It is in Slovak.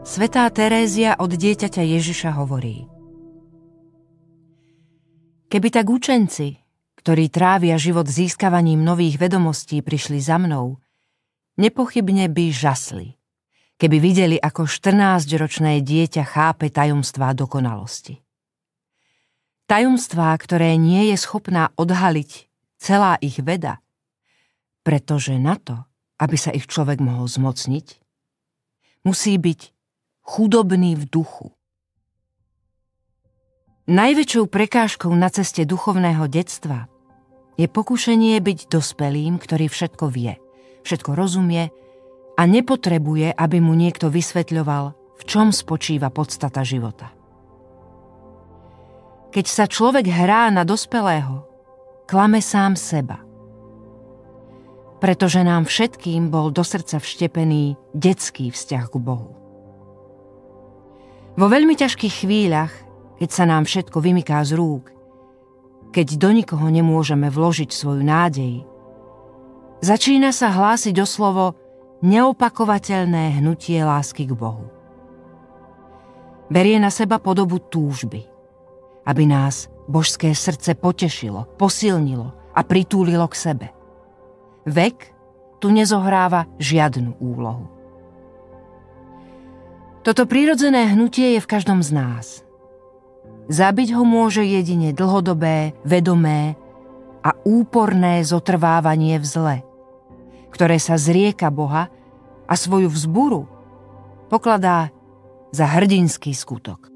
Svätá Terézia od dieťaťa Ježiša hovorí: Keby tak učenci, ktorí trávia život získavaním nových vedomostí, prišli za mnou, nepochybne by žasli, keby videli, ako 14-ročné dieťa chápe tajomstvá dokonalosti. Tajomstvá, ktoré nie je schopná odhaliť celá ich veda, pretože na to, aby sa ich človek mohol zmocniť, musí byť chudobný v duchu. Najväčšou prekážkou na ceste duchovného detstva je pokušenie byť dospelým, ktorý všetko vie, všetko rozumie a nepotrebuje, aby mu niekto vysvetľoval, v čom spočíva podstata života. Keď sa človek hrá na dospelého, klame sám seba. Pretože nám všetkým bol do srdca vštepený detský vzťah k Bohu. Vo veľmi ťažkých chvíľach, keď sa nám všetko vymyká z rúk, keď do nikoho nemôžeme vložiť svoju nádej, začína sa hlásiť o slovo neopakovateľné hnutie lásky k Bohu. Berie na seba podobu túžby, aby nás božské srdce potešilo, posilnilo a pritúlilo k sebe. Vek tu nezohráva žiadnu úlohu. Toto prirodzené hnutie je v každom z nás. Zabiť ho môže jedine dlhodobé, vedomé a úporné zotrvávanie v zle, ktoré sa zrieka Boha a svoju vzburu pokladá za hrdinský skutok.